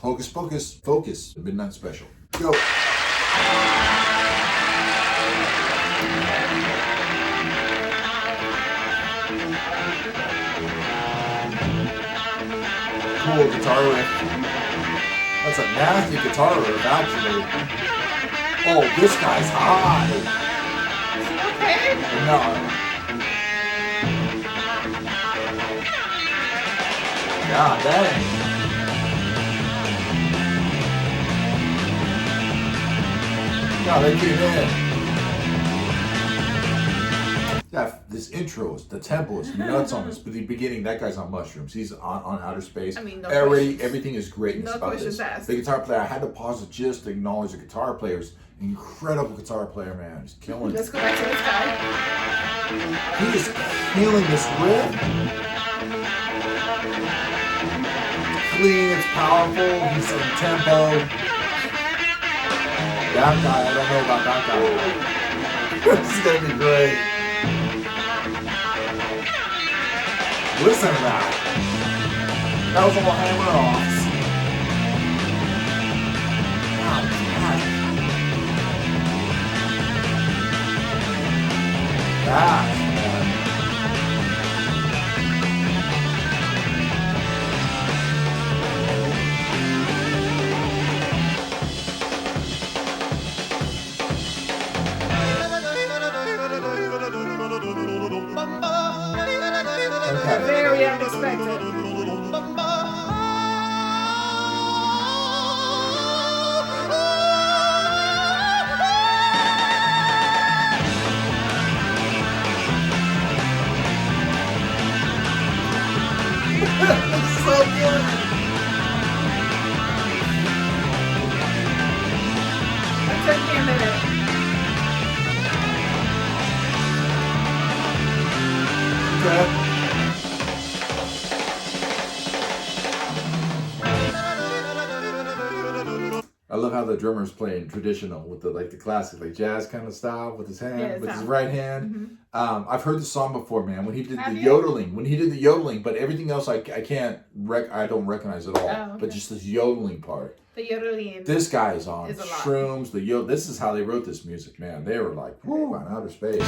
Hocus Pocus, Focus, Midnight Special. Go. Cool guitar riff. That's a nasty guitar riff, actually. Oh, this guy's high. Okay. No. God dang. God, they came in. Yeah, this intro is the tempo is nuts on this. But the beginning, that guy's on mushrooms. He's on outer space. I mean, no already questions. everything is great No about questions this. asked. The guitar player, I had to pause it just to acknowledge the guitar player's incredible guitar player, man. He's killing it. Let's go back to this guy. He is killing this riff. Clean, it's powerful, he's in tempo. That guy, I don't know about that guy. This is gonna be great. Listen to that. That was all hammer-offs. God damn. That, man. Okay. Very unexpected. It's so good. It took me a minute. Okay. I love how the drummer's playing traditional with the classic jazz kind of style with his hand, Yeah, with his sound. right hand. I've heard the song before, man. When he did Have the you? yodeling, but everything else I don't recognize at all. Oh, okay. But just this yodeling part. The yodeling. This guy is on Is a lot. shrooms. This is how they wrote this music, man. They were like, whoo, on outer space.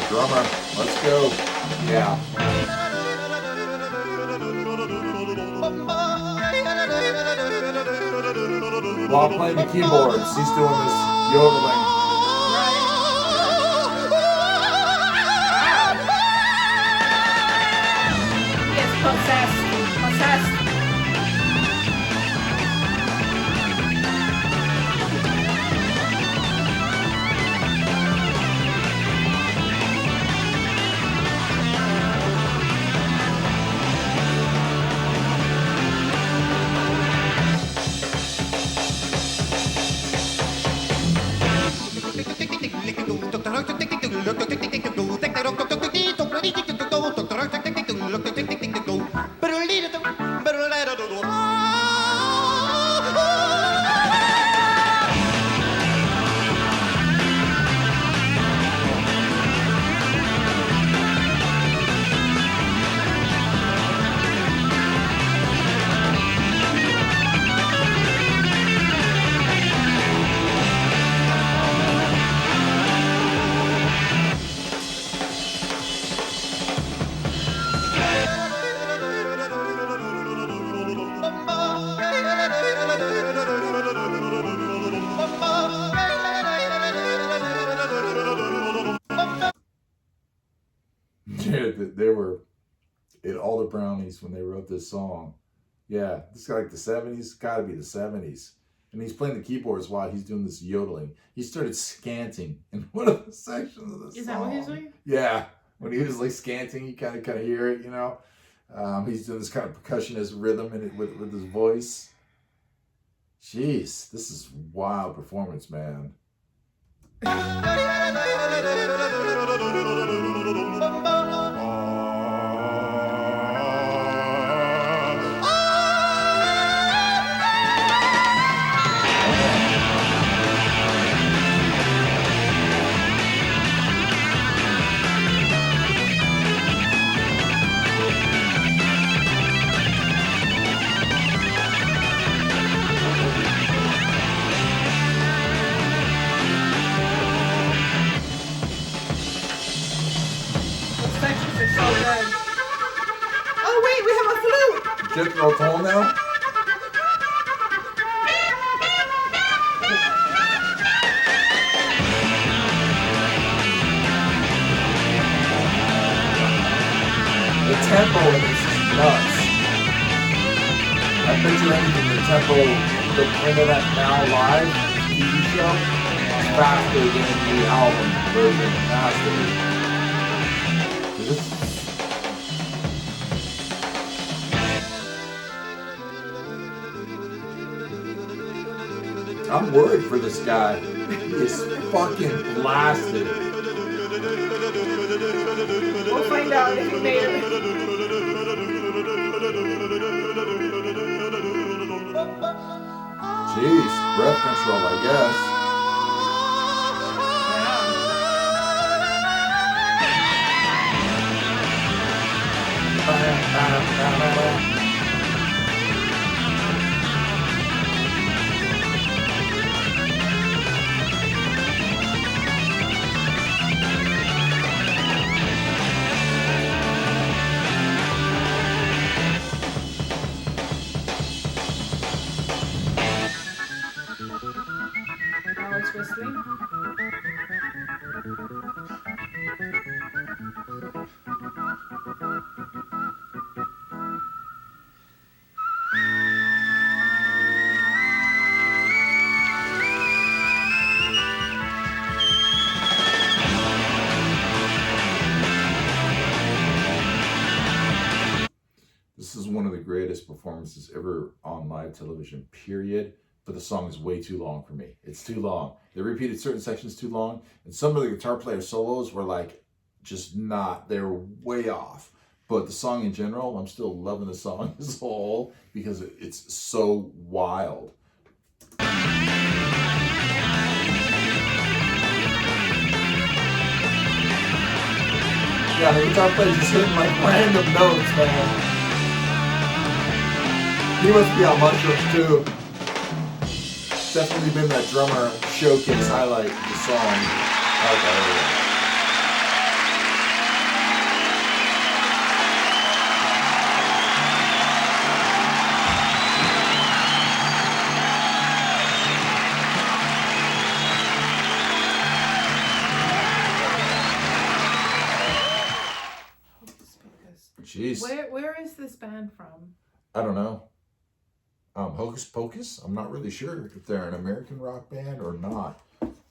Drummer, let's go. Yeah. While playing the keyboards, he's doing this yodeling. Yes, possessed. Possessed. They were in all the brownies when they wrote this song. Yeah, this is like the 70s, gotta be the 70s. And he's playing the keyboards while he's doing this yodeling. He started scanting in one of the sections of the song. Is that what he's doing? Yeah, when he was scanting, you kind of hear it, He's doing this kind of percussionist rhythm in it with his voice. Jeez, this is wild performance, man. Jethro Tull now. The tempo in this is nuts. I bet you anything the tempo, the end of that now live TV show is faster than the album version. Faster. I'm worried for this guy. He is fucking blasted. We'll find out if he made it. Jeez, breath control, I guess. Now it's whistling. This is one of the greatest performances ever on live television, period. But the song is way too long for me. It's too long. They repeated certain sections too long. And some of the guitar player solos were like, just not, they were way off. But the song in general, I'm still loving the song as a whole because it's so wild. Yeah, the guitar player's just hitting like random notes, man. He must be on mushrooms too. Definitely been that drummer showcase highlight of the song. Okay. Jeez. Where is this band from? I don't know. Hocus Pocus? I'm not really sure if they're an American rock band or not.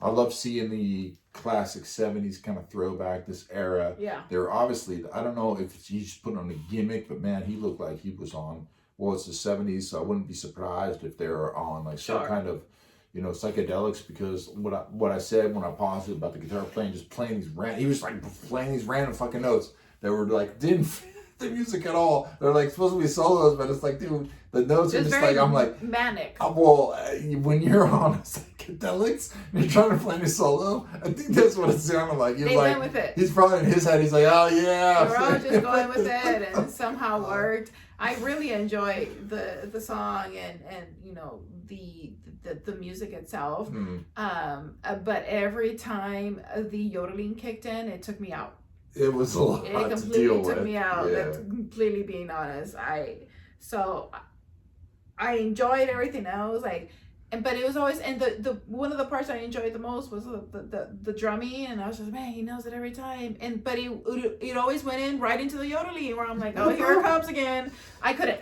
I love seeing the classic 70s kind of throwback, this era. Yeah. They're obviously, I don't know if he's just putting on a gimmick, but man, he looked like he was on, well, it's the 70s, so I wouldn't be surprised if they were on like some kind of, you know, psychedelics, because what I said when I paused it about the guitar playing, just playing these he was like playing these random fucking notes that were like, didn't fit the music at all. They're like supposed to be solos, but it's like, dude, the notes are just like, I'm like, manic. Well, when you're on psychedelics and you're trying to play a solo, I think that's what it sounded like. They went with it. He's probably in his head, he's like, oh yeah. We're all just going with it, and somehow worked. I really enjoy the song and you know the music itself. But every time the yodeling kicked in, it took me out. It was a lot It to deal completely with. took me out. Yeah. That's completely being honest. I enjoyed everything else, but it was always, and the one of the parts I enjoyed the most was the drumming, and I was just, man, he knows it every time. But it always went in right into the yodeling, where I'm like, oh, here it comes again. I couldn't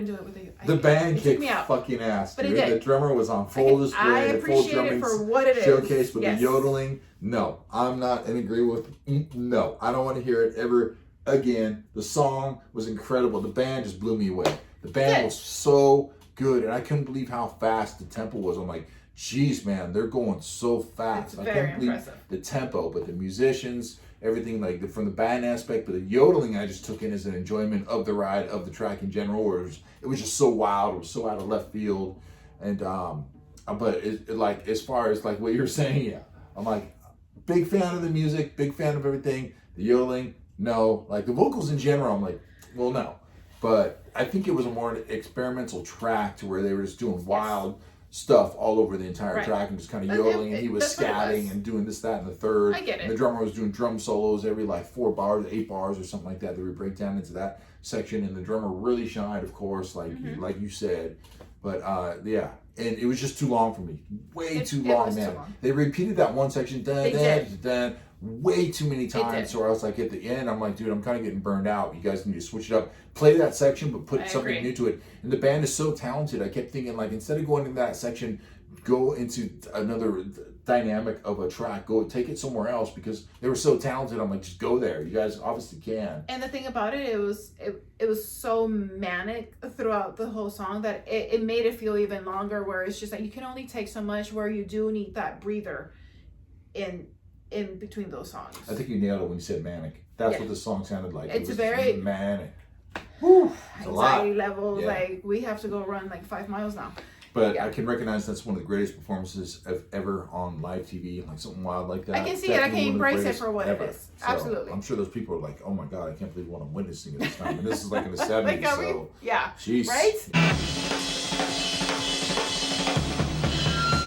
do it with the band kicked me out. fucking ass. But Dude. it did. The drummer was on full display. I appreciate full it for what it is. Showcase with Yes. the yodeling. No, I'm not in agreement with. No, I don't want to hear it ever again. The song was incredible. The band just blew me away. The band was so good, and I couldn't believe how fast the tempo was. I'm like, geez, man, they're going so fast. It's I very can't believe impressive. the tempo, but the musicians, everything from the band aspect, but the yodeling I just took in as an enjoyment of the ride, of the track in general. Where it was just so wild. It was so out of left field, and but it like as far as like what you're saying, yeah, I'm like big fan of the music, big fan of everything. The yodeling, no, like the vocals in general, I'm like, well, no. But I think it was a more experimental track to where they were just doing wild stuff all over the entire Right. track and just kind of But yodeling, and he was that's what it scatting was. and doing this, that, and the third. I get And it. the drummer was doing drum solos every like 4 bars, 8 bars, or something like that. They would break down into that section, and the drummer really shined, of course, like like you said. But yeah, and it was just too long for me. Way too long, was man. too long. They repeated that one section, They did. way too many times. did. So I was like, at the end, I'm like, dude, I'm kind of getting burned out. You guys need to switch it up. Play that section, but put I something agree. new to it. And the band is so talented. I kept thinking, like, instead of going into that section, go into another dynamic of a track. Go take it somewhere else, because they were so talented. I'm like, just go there. You guys obviously can. And the thing about it was so manic throughout the whole song that it made it feel even longer, where it's just like you can only take so much, where you do need that breather in between those songs. I think you nailed it when you said manic. That's Yeah. what the song sounded like. It's it was very manic. Whew, it's a lot. Anxiety level, Yeah. like we have to go run like 5 miles now. But Yeah. I can recognize that's one of the greatest performances of ever on live TV, like something wild like that. I can see it. I Definitely can one of the embrace it greatest for what it ever. is. So Absolutely. I'm sure those people are like, oh my God, I can't believe what I'm witnessing at this time. And this is like in the 70s, Like, so yeah. jeez. Right?